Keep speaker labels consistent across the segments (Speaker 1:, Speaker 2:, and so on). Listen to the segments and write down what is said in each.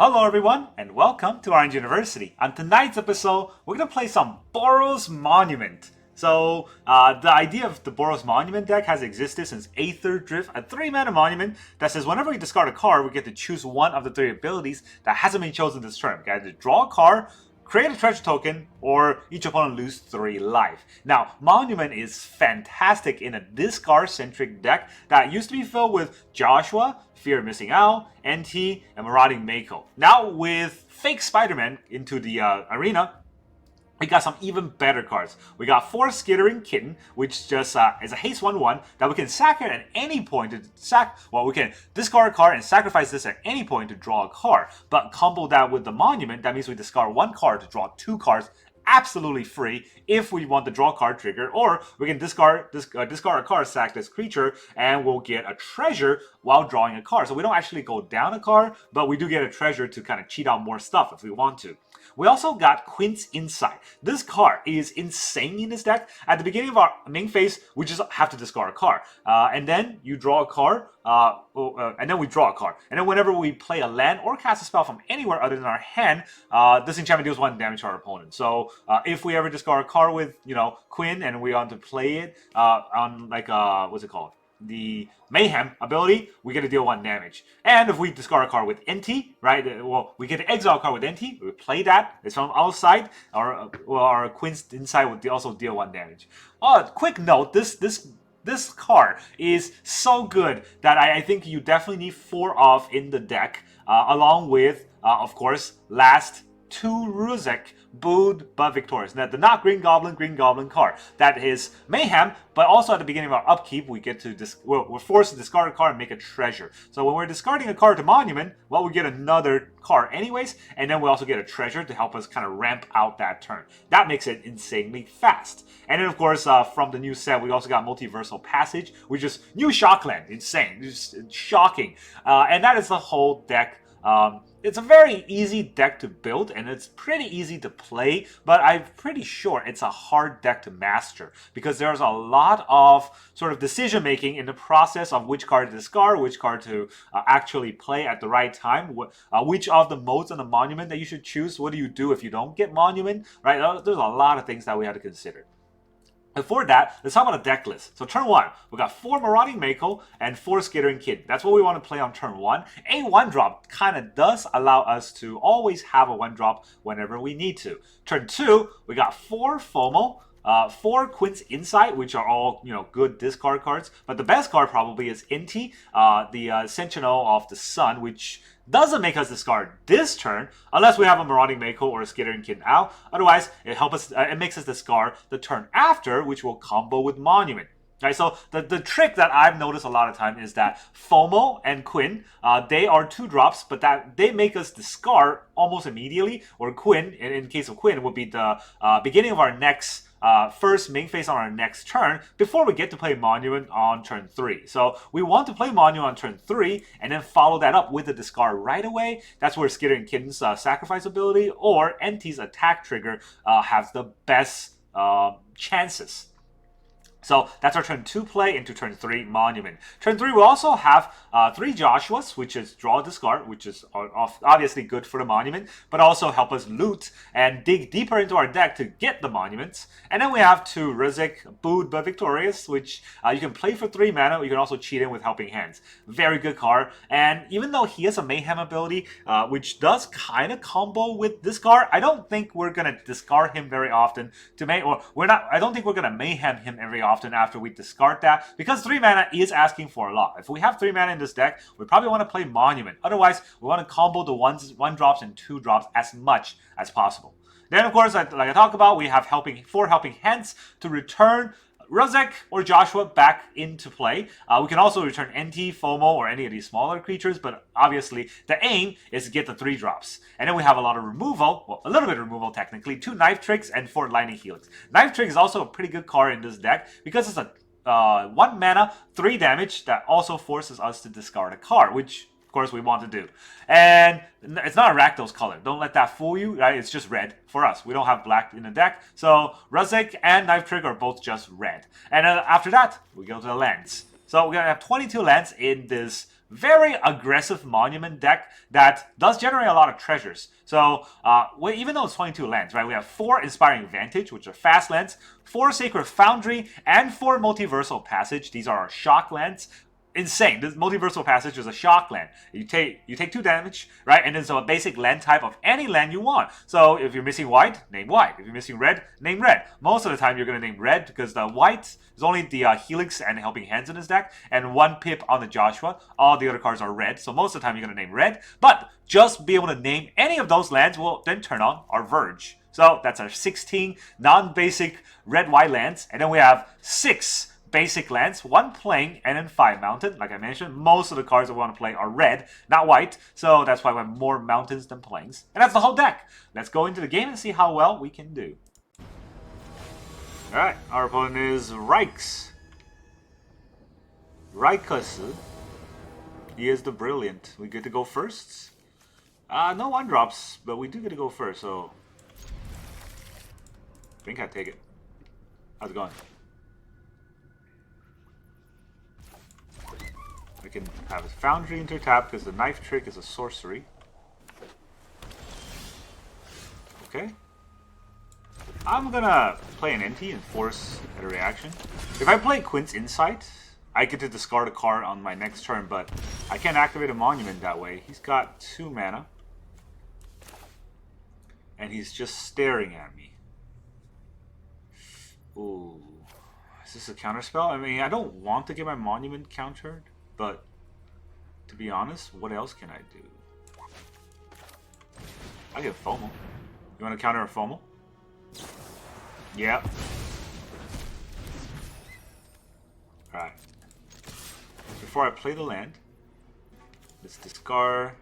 Speaker 1: Hello everyone, and welcome to Orange University. On tonight's episode, we're going to play some Boros Monument. So, the idea of the Boros Monument deck has existed since Aether Drift, a 3-mana monument that says whenever we discard a card, we get to choose one of the 3 abilities that hasn't been chosen this turn. We get to draw a card, create a treasure token, or each opponent lose 3 life. Now, Monument is fantastic in a discard-centric deck that used to be filled with Joshua, Fear of Missing Out, Inti, and Marauding Mako. Now, with Fake Spider-Man into the arena, we got some even better cards. We got 4 Skittering Kitten, which just is a haste 1/1 that we can sack it at any point to sack. Well, we can discard a card and sacrifice this at any point to draw a card. But combo that with the Monument, that means we discard 1 card to draw 2 cards absolutely free if we want the draw card trigger, or we can discard a card, sack this creature, and we'll get a treasure while drawing a card. So we don't actually go down a card, but we do get a treasure to kind of cheat out more stuff if we want to. We also got Quint's Insight. This card is insane in this deck. At the beginning of our main phase, we just have to discard a card. And then you draw a card, and then we draw a card. And then whenever we play a land or cast a spell from anywhere other than our hand, this enchantment deals 1 damage to our opponent. So if we ever discard a card with, Quinn, and we want to play it on like, what's it called? The Mayhem ability, we get to deal 1 damage. And if we discard a card with Inti, right, well, we get to exile a card with Inti, we play that, it's from outside, our Quint's Insight would also deal 1 damage. Quick note, this card is so good that I think you definitely need 4 of in the deck, along with, of course, last 2 Ruzic, booed but victorious. Now, the not Green Goblin card. That is Mayhem, but also at the beginning of our upkeep, we get to we're forced to discard a card and make a treasure. So when we're discarding a card to Monument, well, we get another card anyways, and then we also get a treasure to help us kind of ramp out that turn. That makes it insanely fast. And then, of course, from the new set, we also got Multiversal Passage, which is new Shockland. Insane. Just shocking. And that is the whole deck. It's a very easy deck to build, and it's pretty easy to play, but I'm pretty sure it's a hard deck to master, because there's a lot of sort of decision making in the process of which card to discard, which card to actually play at the right time, which of the modes on the Monument that you should choose, what do you do if you don't get Monument, right? There's a lot of things that we have to consider. Before that, let's talk about a deck list. So turn 1, we got 4 Marauding Mako and 4 Skittering Kitten. That's what we want to play on turn 1. A 1-drop kind of does allow us to always have a 1-drop whenever we need to. Turn 2, we got 4 FOMO, 4 Quint's Insight, which are all, good discard cards. But the best card probably is Inti, the Seneschal of the Sun, which doesn't make us discard this turn unless we have a Marauding Mako or a Skittering Kitten out. Otherwise, it makes us discard the turn after, which will combo with Monument. Right, so the trick that I've noticed a lot of time is that FOMO and Quinn, they are 2-drops, but that they make us discard almost immediately. Or Quinn, in case of Quinn, would be the beginning of our next first main phase on our next turn before we get to play Monument on turn 3. So we want to play Monument on turn 3 and then follow that up with a discard right away. That's where Skittering Kitten's sacrifice ability or Inti's attack trigger has the best chances. So that's our turn 2 play into turn 3 Monument. Turn 3 we also have 3 Joshuas, which is draw a discard, which is obviously good for the Monument, but also help us loot and dig deeper into our deck to get the Monuments. And then we have 2 Ruzic, booed but victorious, which you can play for 3 mana. You can also cheat in with Helping Hands. Very good card. And even though he has a Mayhem ability, which does kind of combo with this card, I don't think we're gonna discard him very often I don't think we're gonna Mayhem him very often after we discard that, because 3 mana is asking for a lot. If we have 3 mana in this deck, we probably want to play Monument. Otherwise, we want to combo the 1-drops and 2-drops as much as possible. Then, of course, like I talked about, we have 4 Helping Hands to return Ruzic or Joshua back into play. We can also return Inti, FOMO, or any of these smaller creatures, but obviously the aim is to get the 3-drops. And then we have a lot of removal, well, a little bit of removal technically, 2 Knife Tricks and 4 Lightning Helix. Knife Trick is also a pretty good card in this deck because it's a 1 mana, 3 damage that also forces us to discard a card, which of course we want to do. And it's not a Rakdos color. Don't let that fool you, right? It's just red for us. We don't have black in the deck. So Ruzic and Knife Trick are both just red. And after that, we go to the lands. So we're going to have 22 lands in this very aggressive monument deck that does generate a lot of treasures. So even though it's 22 lands, right, we have 4 Inspiring Vantage, which are fast lands, 4 Sacred Foundry, and 4 Multiversal Passage. These are our shock lands. Insane. This Multiversal Passage is a shock land. You take 2 damage, right? And then so a basic land type of any land you want. So if you're missing white, name white. If you're missing red, name red. Most of the time you're going to name red because the white is only the Helix and Helping Hands in this deck, and 1 pip on the Joshua. All the other cards are red, so most of the time you're going to name red. But just be able to name any of those lands will then turn on our Verge. So that's our 16 non-basic red-white lands. And then we have 6 basic lands, 1 playing, and then 5 mountain. Like I mentioned, most of the cards that we want to play are red, not white. So that's why we have more mountains than plains. And that's the whole deck. Let's go into the game and see how well we can do. Alright, our opponent is Reikus. He is the Brilliant. We get to go first. No 1-drops, but we do get to go first, so I think I take it. How's it going? We can have a Foundry into tap because the Knife Trick is a sorcery. Okay. I'm gonna play an Inti and force a reaction. If I play Quint's Insight, I get to discard a card on my next turn, but I can't activate a Monument that way. He's got 2 mana. And he's just staring at me. Ooh. Is this a counterspell? I mean, I don't want to get my Monument countered, but to be honest, what else can I do? I get FOMO. You want to counter a FOMO? Yeah. Alright. Before I play the land, let's discard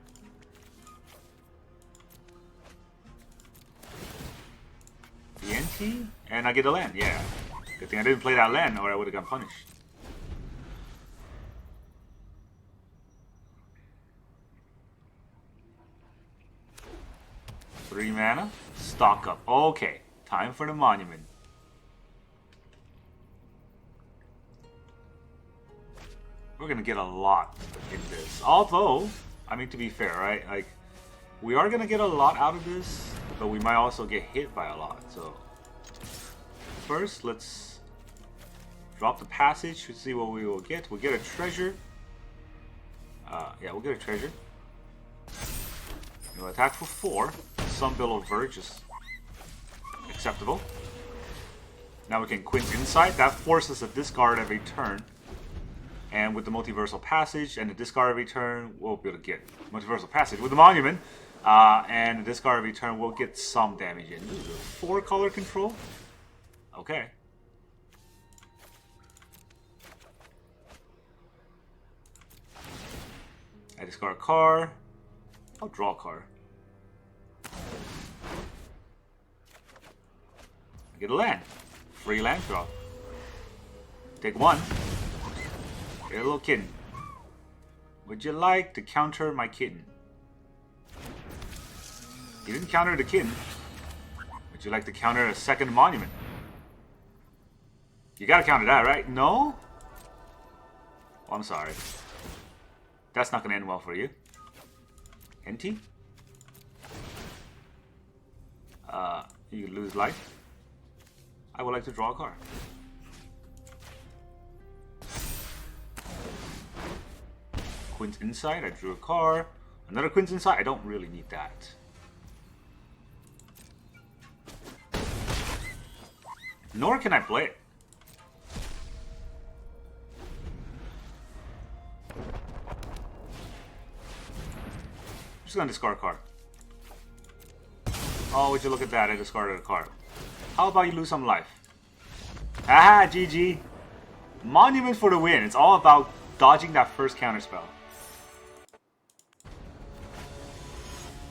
Speaker 1: the Inti, and I get a land. Yeah. Good thing I didn't play that land, or I would have got punished. Three mana, stock up. Okay, time for the Monument. We're gonna get a lot in this. Although, I mean, to be fair, right? Like, we are gonna get a lot out of this, but we might also get hit by a lot. So, first, let's drop the passage to see what we will get. We'll get a treasure. Yeah, we'll get a treasure. We'll attack for 4. Some Billow Verge is acceptable. Now we can Quint Insight. That forces a discard every turn. And with the Multiversal Passage and the discard every turn, we'll be able to get Multiversal Passage. With the Monument and the discard every turn, we'll get some damage in. 4 color control? Okay. I discard a card. I'll draw a card. I get a land. Free land draw. Take 1. Get a little kitten. Would you like to counter my kitten? You didn't counter the kitten. Would you like to counter a second Monument? You gotta counter that, right? No? Oh, I'm sorry. That's not gonna end well for you. Inti? You lose life. I would like to draw a card. Quint's Insight, I drew a card. Another Quint's Insight, I don't really need that. Nor can I play it. I'm just gonna discard a card. Oh, would you look at that? I discarded a card. How about you lose some life? Ah, GG. Monument for the win. It's all about dodging that first counterspell.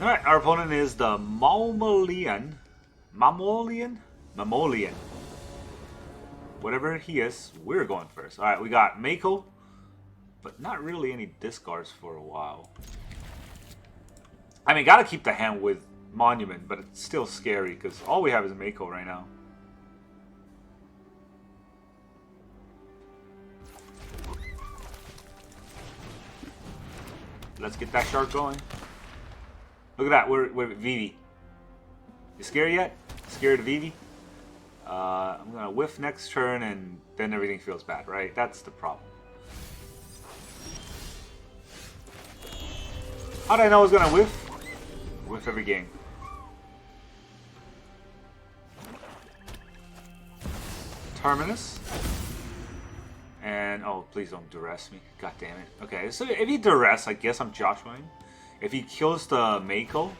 Speaker 1: Alright, our opponent is the Mammalian. Whatever he is, we're going first. Alright, we got Mako, but not really any discards for a while. I mean, gotta keep the hand with Monument, but it's still scary because all we have is Mako right now. Let's get that shark going. Look at that. We're Vivi. You scared yet? Scared of Vivi? I'm gonna whiff next turn, and then everything feels bad, right? That's the problem. How did I know I was gonna whiff? Whiff every game. Terminus. And, oh, please don't duress me. God damn it. Okay, so if he duress, I guess I'm Joshuaing. If he kills the Mako.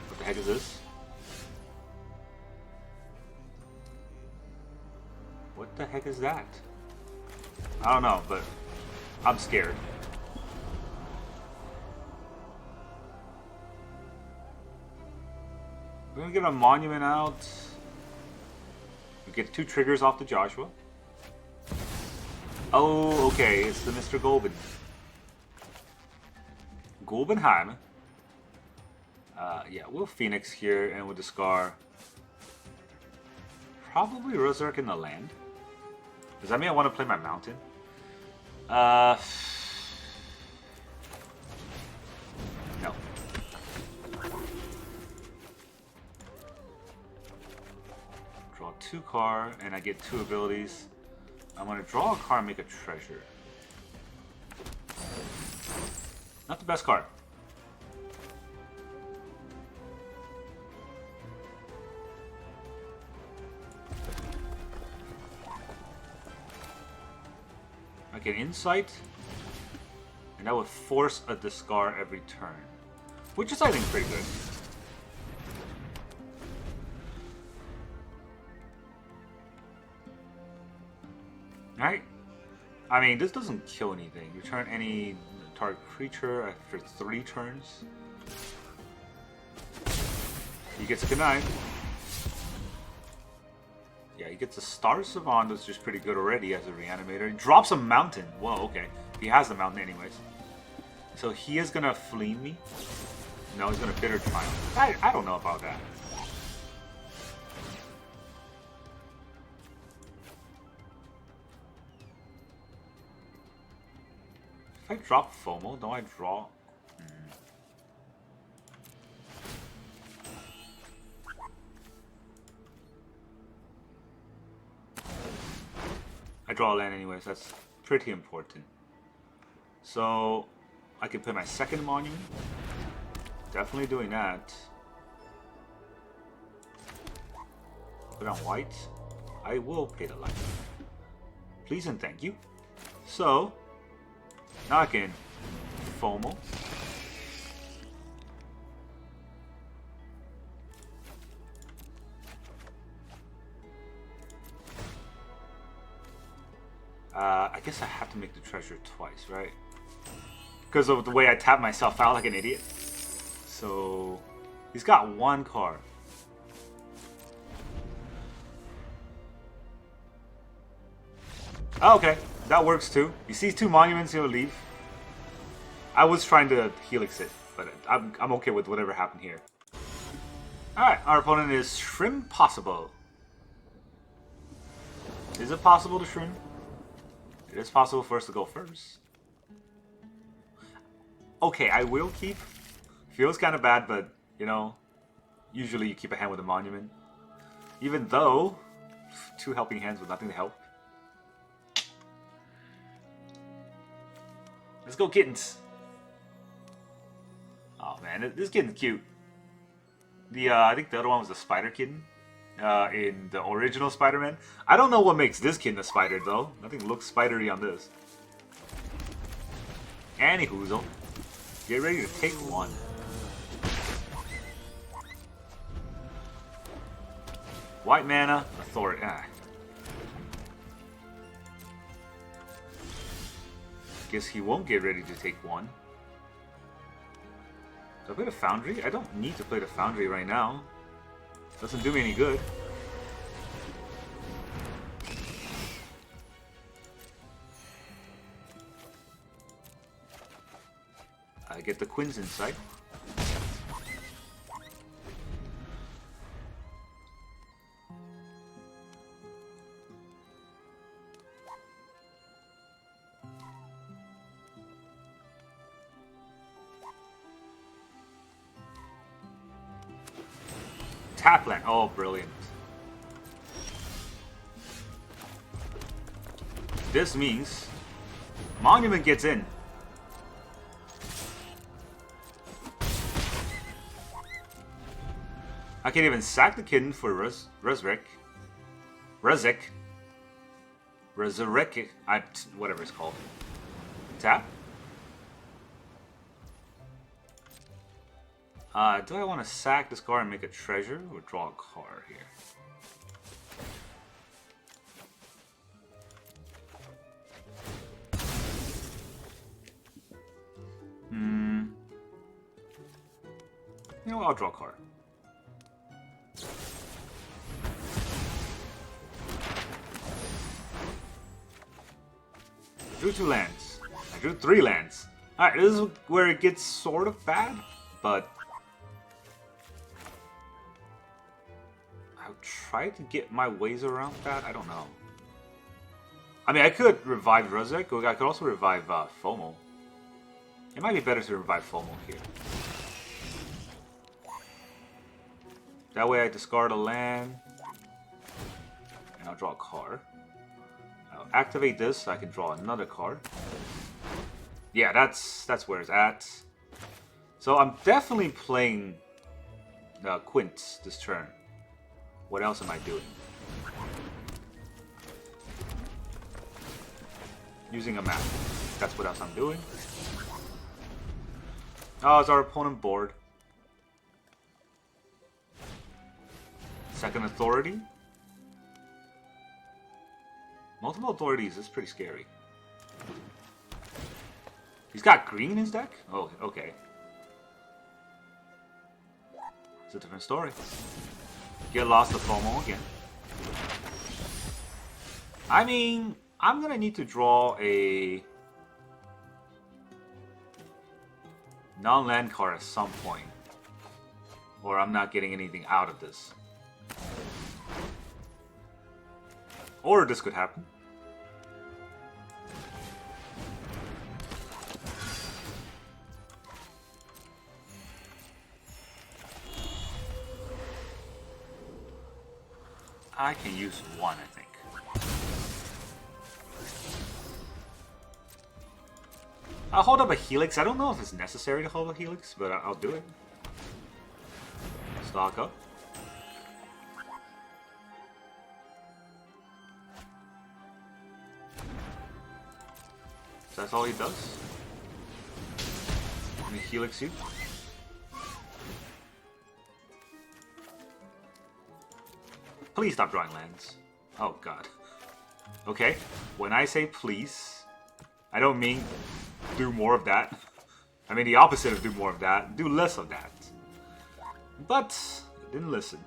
Speaker 1: What the heck is this? What the heck is that? I don't know, but I'm scared. We're gonna get a monument out. We get 2 triggers off the Joshua. Oh, okay, it's the Mr. Golben. Golbenheim. Yeah, we'll Phoenix here and we'll discard. Probably Ruzic in the land. Does that mean I want to play my mountain? No. Draw 2 cards and I get 2 abilities. I'm going to draw a card and make a treasure. Not the best card. I get insight, and that would force a discard every turn, which is, I think, pretty good. Alright. I mean, this doesn't kill anything. Return any target creature after 3 turns. He gets a Kunai. Yeah, he gets a Star Savant, that's just pretty good already as a reanimator. He drops a mountain. Whoa, okay. He has the mountain anyways. So he is gonna flee me. No, he's gonna Bitter Triumph. I don't know about that. If I drop FOMO, don't I draw? I draw a land anyways, that's pretty important. So, I can play my second monument. Definitely doing that. Put on white. I will pay the life. Please and thank you. So, now I can FOMO. I guess I have to make the treasure twice, right? Because of the way I tap myself out like an idiot. So, he's got 1 card. Oh, okay, that works too. He sees 2 monuments, he'll leave. I was trying to Helix it, but I'm okay with whatever happened here. Alright, our opponent is Shrimp Possible. Is it possible to shrimp? It is possible for us to go first. Okay, I will keep. Feels kind of bad, but, you know, usually you keep a hand with a monument. Even though, 2 helping hands with nothing to help. Let's go, kittens. Oh man, this kitten's cute. I think the other one was the Spider Kitten. In the original Spider-Man. I don't know what makes this kitten a spider though. Nothing looks spidery on this. Anyhoozle. Get ready to take 1. White mana, authority. Guess he won't get ready to take 1. Do I play the Foundry? I don't need to play the Foundry right now. Doesn't do me any good. I get the Quint's Insight. Tap land. Oh, brilliant. This means Monument gets in. I can't even sack the kitten for Ruzic. Whatever it's called. Tap. Do I want to sack this card and make a treasure, or draw a card here? You know what, I'll draw a card. I drew 2 lands. I drew 3 lands. Alright, this is where it gets sort of bad, but I'll try to get my ways around that. I don't know. I mean, I could revive Ruzic, or I could also revive FOMO. It might be better to revive FOMO here. That way I discard a land, and I'll draw a card. I'll activate this so I can draw another card. Yeah, that's where it's at. So I'm definitely playing Quint this turn. What else am I doing? Using a map. That's what else I'm doing. Oh, is our opponent bored? Second authority? Multiple authorities is pretty scary. He's got green in his deck? Oh, okay. It's a different story. Get lost to FOMO again. I mean, I'm gonna need to draw a non-land card at some point, or I'm not getting anything out of this. Or this could happen. I can use 1, I think. I'll hold up a Helix. I don't know if it's necessary to hold a Helix, but I'll do it. Stock up. So that's all he does. Let me Helix you. Please stop drawing lands. Oh god. Okay, when I say please, I don't mean do more of that. I mean the opposite of do more of that. Do less of that. But, it didn't listen.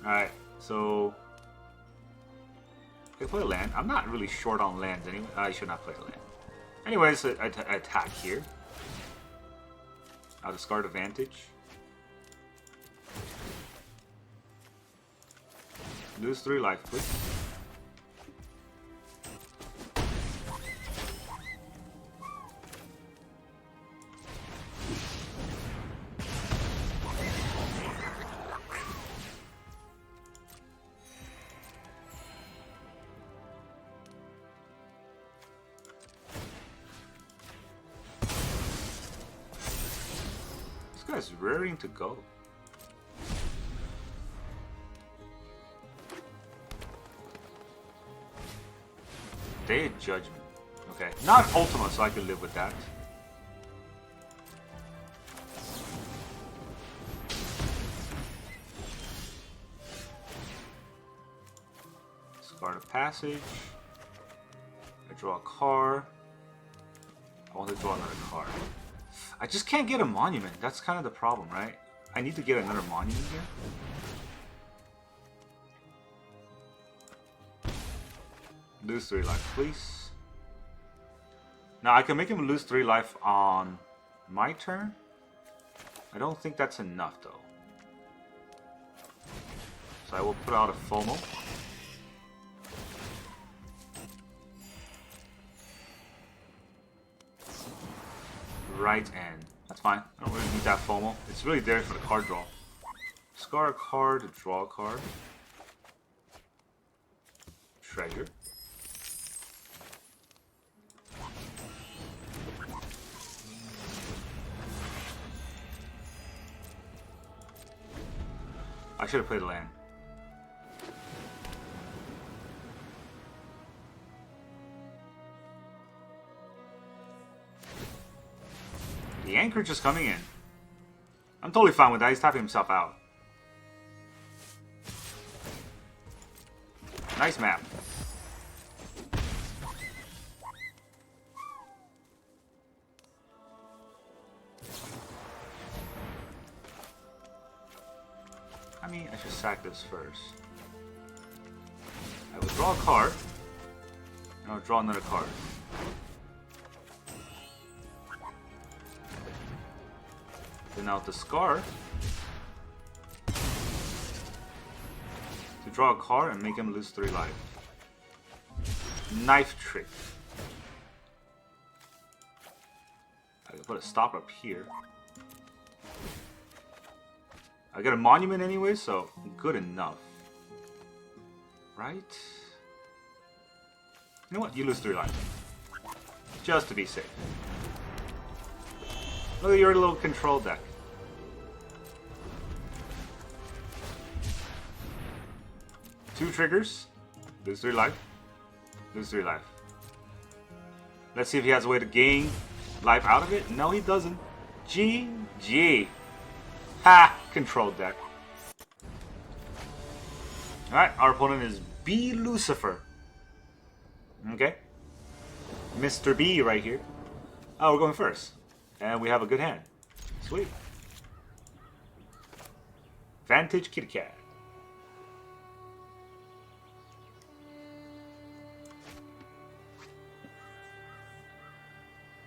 Speaker 1: Alright, so okay, play a land. I'm not really short on lands anyway. I should not play a land. Anyways, I attack here. I'll discard advantage. Lose 3 life, please. This guy's raring to go. Day of Judgment. Okay. Not Ultima, so I can live with that. Discard a passage. I draw a card. I want to draw another card. I just can't get a monument. That's kind of the problem, right? I need to get another monument here. Lose 3 life, please. Now I can make him lose 3 life on my turn. I don't think that's enough though. So I will put out a FOMO. Right end. That's fine. I don't really need that FOMO. It's really there for the card draw. Discard a card to draw a card. Treasure. I should have played a land. The anchor just coming in. I'm totally fine with that. He's tapping himself out. Nice map. I mean, I should sack this first. I will draw a card, and I'll draw another card. Then I'll discard to draw a card and make him lose 3 life. Knife trick. I can put a stop up here. I got a monument anyway, so good enough. Right? You know what? You lose 3 life. Just to be safe. Look at your little control deck. Two triggers. Lose 3 life. Lose 3 life. Let's see if he has a way to gain life out of it. No, he doesn't. GG. Ha! Control deck. Alright, our opponent is B. Lucifer. Okay. Mr. B right here. Oh, we're going first. And we have a good hand. Sweet. Vantage Kitty Cat.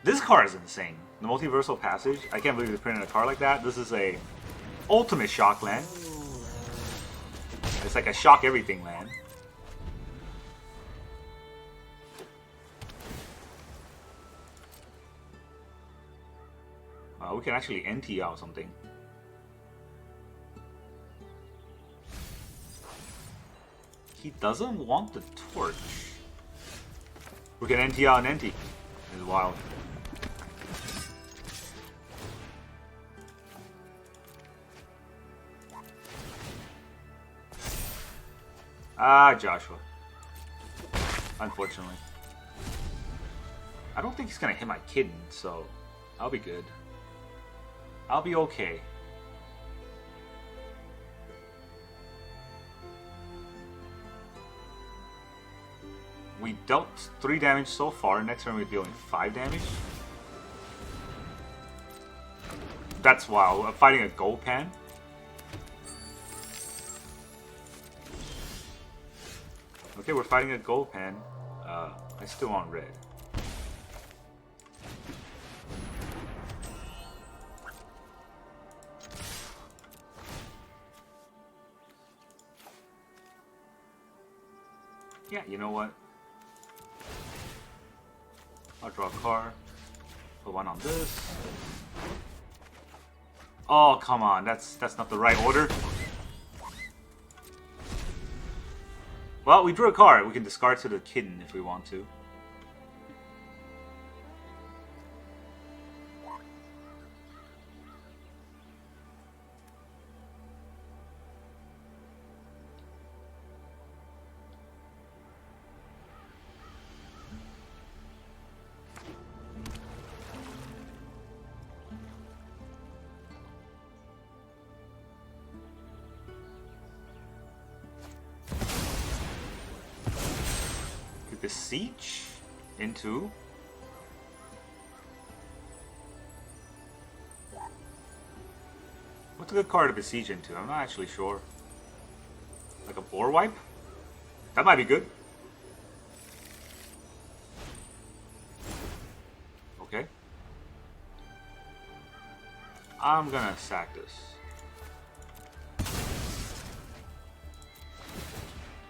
Speaker 1: This card is insane. The Multiversal Passage. I can't believe they printed a card like that. This is a ultimate shock land. It's like a shock everything land. We can actually NT out something. He doesn't want the torch. We can NT out an NT. It's wild. Ah, Joshua. Unfortunately. I don't think he's gonna hit my kitten, so I'll be good. I'll be okay. We dealt 3 damage so far. Next turn we're dealing 5 damage. That's wild. I'm fighting a gold pan. Okay, we're fighting a gold pan. I still want red. Yeah, you know what? I'll draw a card. Put one on this. Oh, come on. That's not the right order. Well, we drew a card. We can discard to the kitten if we want to. Siege into what's a good card to besiege into? I'm not actually sure. Like a boar wipe? That might be good. Okay. I'm gonna sack this.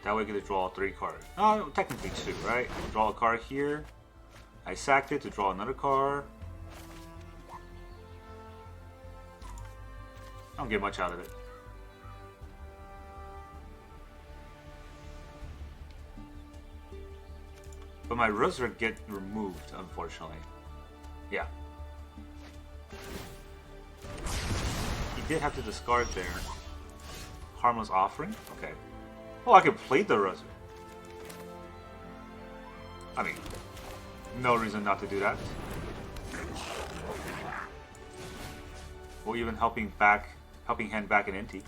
Speaker 1: That way I get to draw 3 cards. Oh, technically 2, right? Draw a card here. I sacked it to draw another card. I don't get much out of it. my Ruzic get removed, unfortunately. Yeah. He did have to discard there. Harmless Offering? Okay. Oh, I could play the Ruzic. I mean, no reason not to do that. Or even helping hand back an Inti.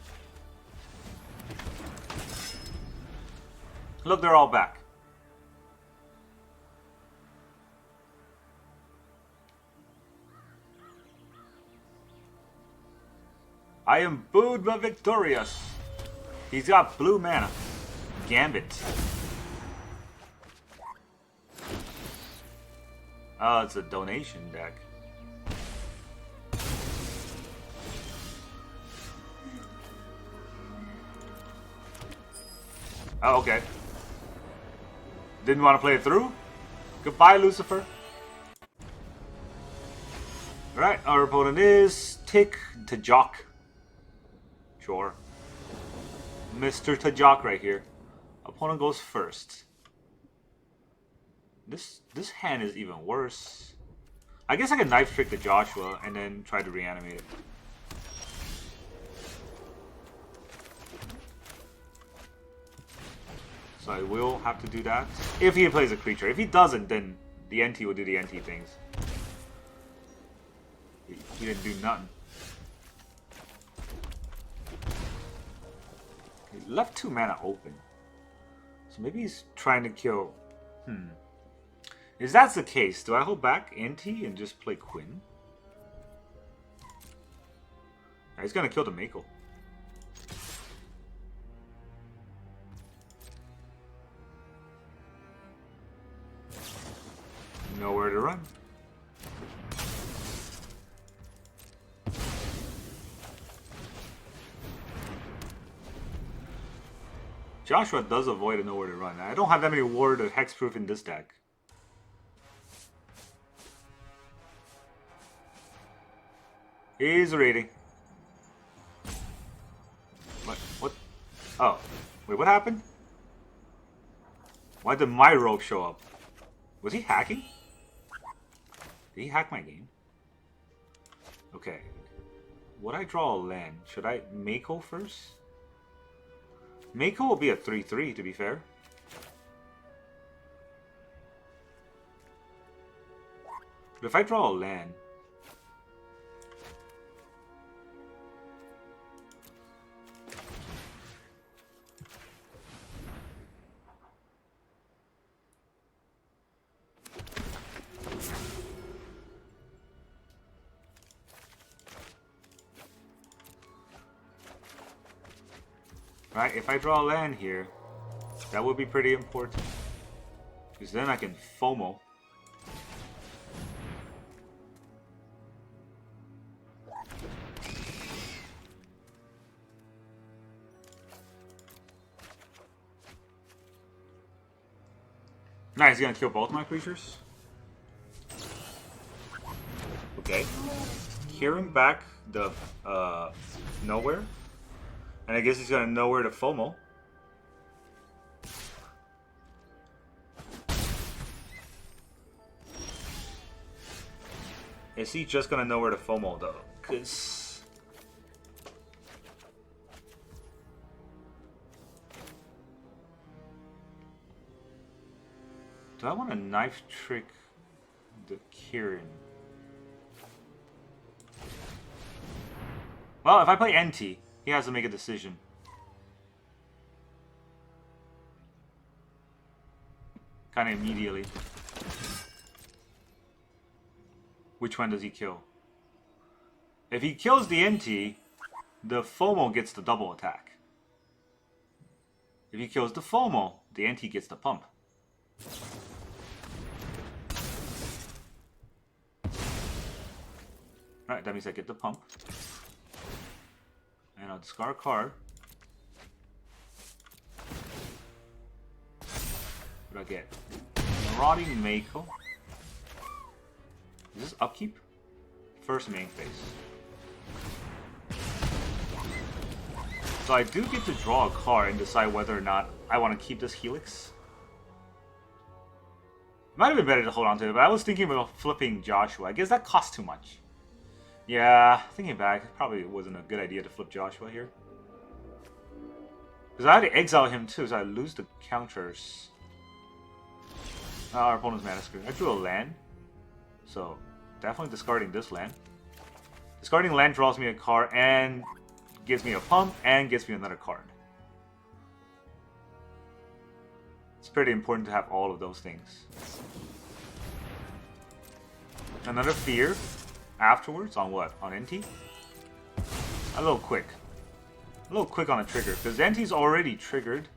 Speaker 1: Look, they're all back. I am booed but victorious. He's got blue mana. Gambit. Oh, it's a donation deck. Oh, okay. Didn't want to play it through? Goodbye, Lucifer. Alright, our opponent is Tick Tajok. Sure. Mr. Tajok right here. Opponent goes first. This hand is even worse. I guess I can knife trick the Joshua and then try to reanimate it. So I will have to do that. If he plays a creature. If he doesn't, then the NT will do the NT things. He didn't do nothing. He left 2 mana open. So maybe he's trying to kill... If that's the case, do I hold back Inti and just play Quint? He's gonna kill the Mako. Nowhere to run. Joshua does avoid a nowhere to run. I don't have that many ward or hexproof in this deck. He's raiding. What? Oh. Wait, what happened? Why did my rogue show up? Was he hacking? Did he hack my game? Okay. Would I draw a land? Should I Mako first? Mako will be a 3-3 to be fair. But if I draw a land... Right, if I draw a land here, that would be pretty important. Because then I can FOMO. Nice, he's gonna kill both my creatures. Okay. Hearing back the nowhere. And I guess he's gonna know where to FOMO. Is he just gonna know where to FOMO though? Cause do I want to knife trick the Kirin? Well, if I play NT, he has to make a decision. Kind of immediately. Which one does he kill? If he kills the NT, the FOMO gets the double attack. If he kills the FOMO, the NT gets the pump. Alright, that means I get the pump. And I'll discard a card. What do I get? Marauding Mako. Is this upkeep? First main phase. So I do get to draw a card and decide whether or not I want to keep this Helix. Might have been better to hold on to it, but I was thinking about flipping Joshua. I guess that costs too much. Yeah, thinking back, it probably wasn't a good idea to flip Joshua here. Because I had to exile him too, so I lose the counters. Our opponent's mana screwed. I drew a land, so definitely discarding this land. Discarding land draws me a card and gives me a pump and gives me another card. It's pretty important to have all of those things. Another fear afterwards on what? On Inti? A little quick. A little quick on a trigger, because Inti's already triggered.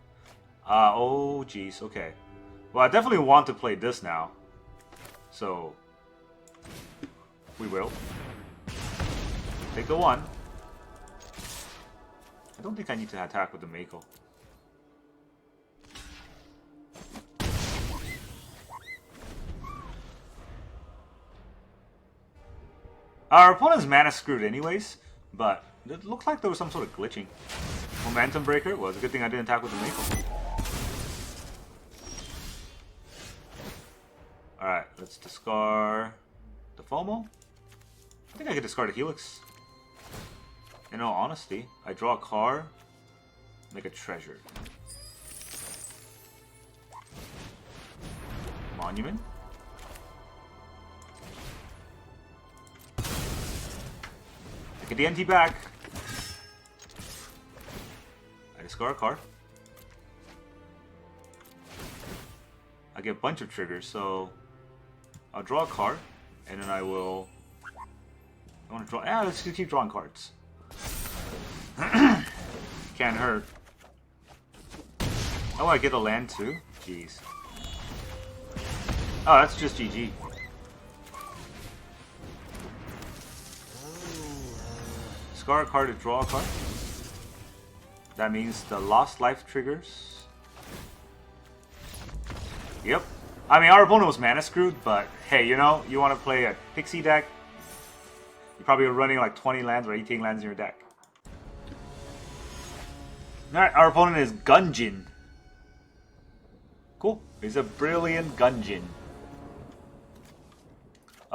Speaker 1: Oh geez, okay. Well, I definitely want to play this now. So, we will. Take the 1. I don't think I need to attack with the Mako. Our opponent's mana screwed anyways, but it looked like there was some sort of glitching. Momentum breaker was a good thing I didn't attack with the Mako. Alright, let's discard the FOMO. I think I could discard a Helix. In all honesty, I draw a card, make a treasure. Monument. I get the NT back. I discard a card. I get a bunch of triggers, so I'll draw a card, and then I will. I want to draw. Yeah, let's just keep drawing cards. Can't hurt. Oh, I get a land too? Jeez. Oh, that's just GG. Discard a card to draw a card. That means the lost life triggers. Yep. I mean, our opponent was mana screwed, but hey, you know, you want to play a Pixie deck, you're probably running like 20 lands or 18 lands in your deck. Alright, our opponent is Gungeon. Cool. He's a brilliant Gungeon.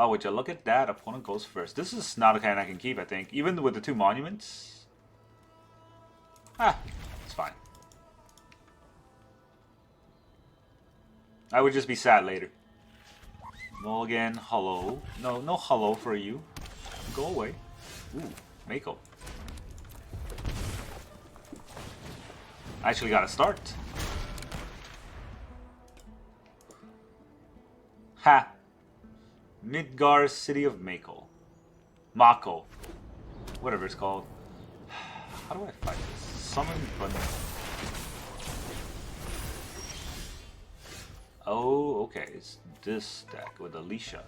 Speaker 1: Oh, would you look at that? Opponent goes first. This is not a kind I can keep, I think. Even with the 2 monuments. It's fine. I would just be sad later. Mulligan, hello. No hello for you. Go away. Ooh, Mako. I actually got a start. Ha! Midgar City of Mako. Mako. Whatever it's called. How do I fight this? Summon button. Oh, okay. It's this deck with Alicia.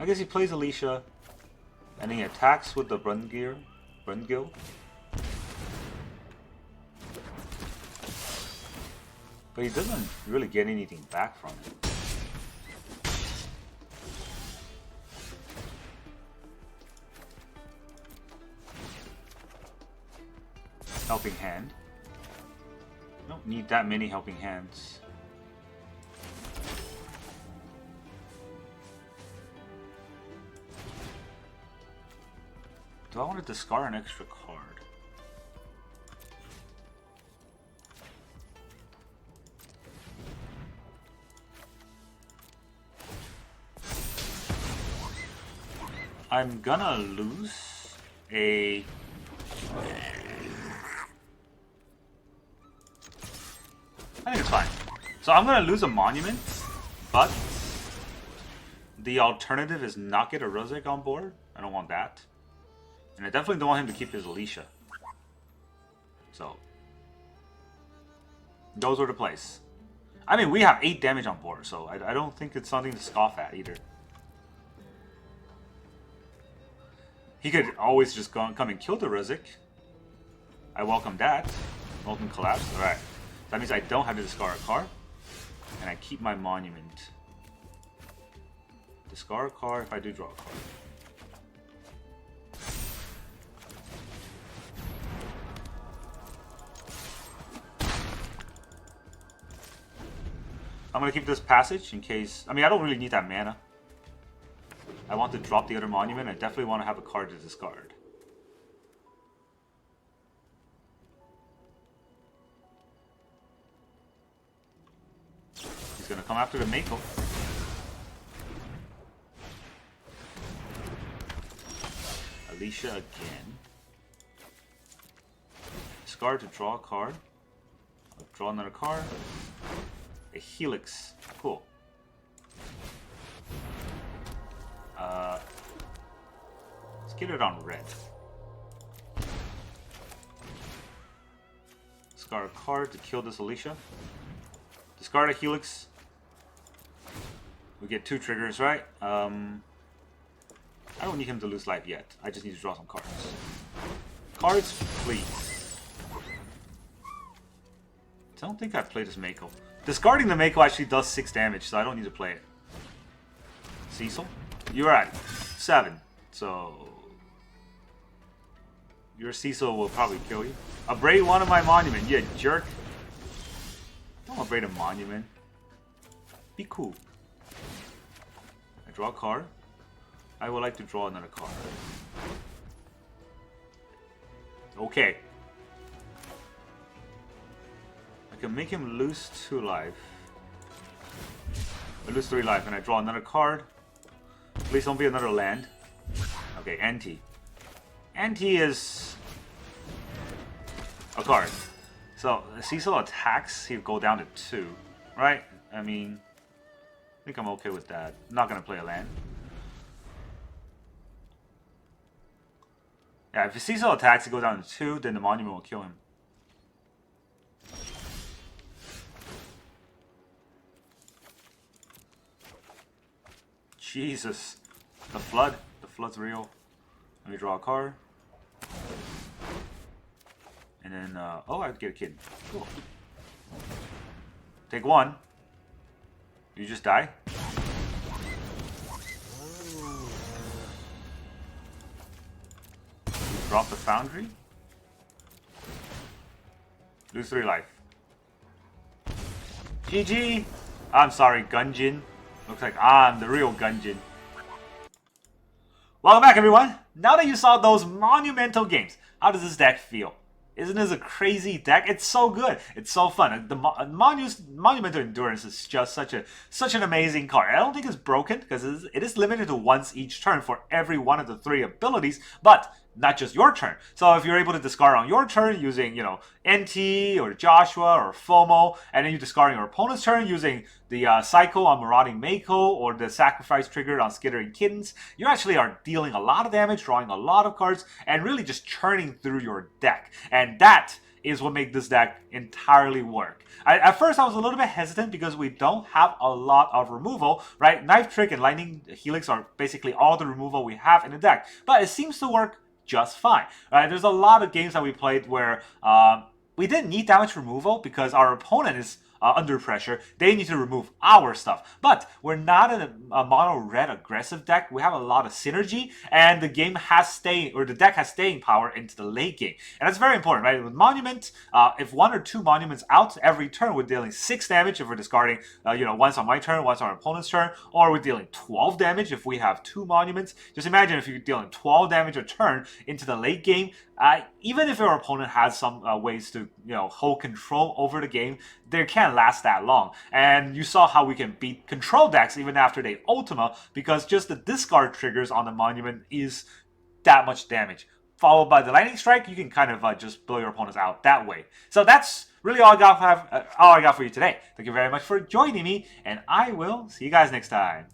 Speaker 1: I guess he plays Alicia, and he attacks with the Brungil. But he doesn't really get anything back from it. Helping hand. Don't need that many helping hands. Do I want to discard an extra card? I'm gonna lose a... I think it's fine. So I'm gonna lose a monument, but the alternative is not get a Ruzic on board. I don't want that. And I definitely don't want him to keep his Alicia. So, those were the plays. I mean, we have 8 damage on board, so I don't think it's something to scoff at either. He could always just come and kill the Ruzic. I welcome that. Molten Collapse. Alright. That means I don't have to discard a card. And I keep my monument. Discard a card if I do draw a card. I'm gonna keep this passage in case. I mean, I don't really need that mana. I want to drop the other monument. I definitely want to have a card to discard. He's gonna come after the Mako. Alicia again. Discard to draw a card. I'll draw another card. A Helix. Cool. Let's get it on red. Discard a card to kill this Alicia. Discard a Helix. We get 2 triggers, right? I don't need him to lose life yet. I just need to draw some cards. Cards, please. I don't think I've played this Mako. Discarding the Mako actually does 6 damage, so I don't need to play it. Cecil? You're at 7, so... Your Cecil will probably kill you. Abrade one of my monument, you jerk. Don't abrade a monument. Be cool. I draw a card. I would like to draw another card. Okay. I can make him lose 2 life. I lose 3 life and I draw another card. Please don't be another land. Okay, Inti. Inti is a card. So, Cecil attacks, he'll go down to 2. Right? I mean, I think I'm okay with that. I'm not going to play a land. Yeah, if Cecil attacks, he goes down to 2, then the monument will kill him. Jesus. The flood. The flood's real. Let me draw a card. And then, oh, I get a kitten. Cool. Take 1. You just die. Drop the Foundry. Lose 3 life. GG! I'm sorry, Gungeon. Looks like I'm the real Gungeon. Welcome back, everyone. Now that you saw those monumental games, how does this deck feel? Isn't this a crazy deck? It's so good. It's so fun. The Monumental Endurance is just such an amazing card. I don't think it's broken because it is limited to once each turn for every one of the 3 abilities, but not just your turn. So if you're able to discard on your turn using, you know, NT or Joshua or FOMO, and then you discard on your opponent's turn using the Cycle on Marauding Mako or the Sacrifice trigger on Skittering Kittens, you actually are dealing a lot of damage, drawing a lot of cards, and really just churning through your deck. And that is what makes this deck entirely work. At first I was a little bit hesitant because we don't have a lot of removal, right? Knife Trick and Lightning Helix are basically all the removal we have in the deck, but it seems to work just fine. Right? There's a lot of games that we played where we didn't need that much removal because our opponent is under pressure. They need to remove our stuff. But we're not in a mono red aggressive deck. We have a lot of synergy, and the game has staying, or the deck has staying power into the late game. And that's very important, right? With Monument, if 1 or 2 monuments out every turn, we're dealing 6 damage if we're discarding, you know, once on my turn, once on our opponent's turn, or we're dealing 12 damage if we have 2 monuments. Just imagine if you're dealing 12 damage a turn into the late game. Even if your opponent has some ways to, you know, hold control over the game, they can't last that long. And you saw how we can beat control decks even after they Ultima, because just the discard triggers on the monument is that much damage. Followed by the lightning strike, you can kind of just blow your opponents out that way. So that's really all I got for you today. Thank you very much for joining me, and I will see you guys next time.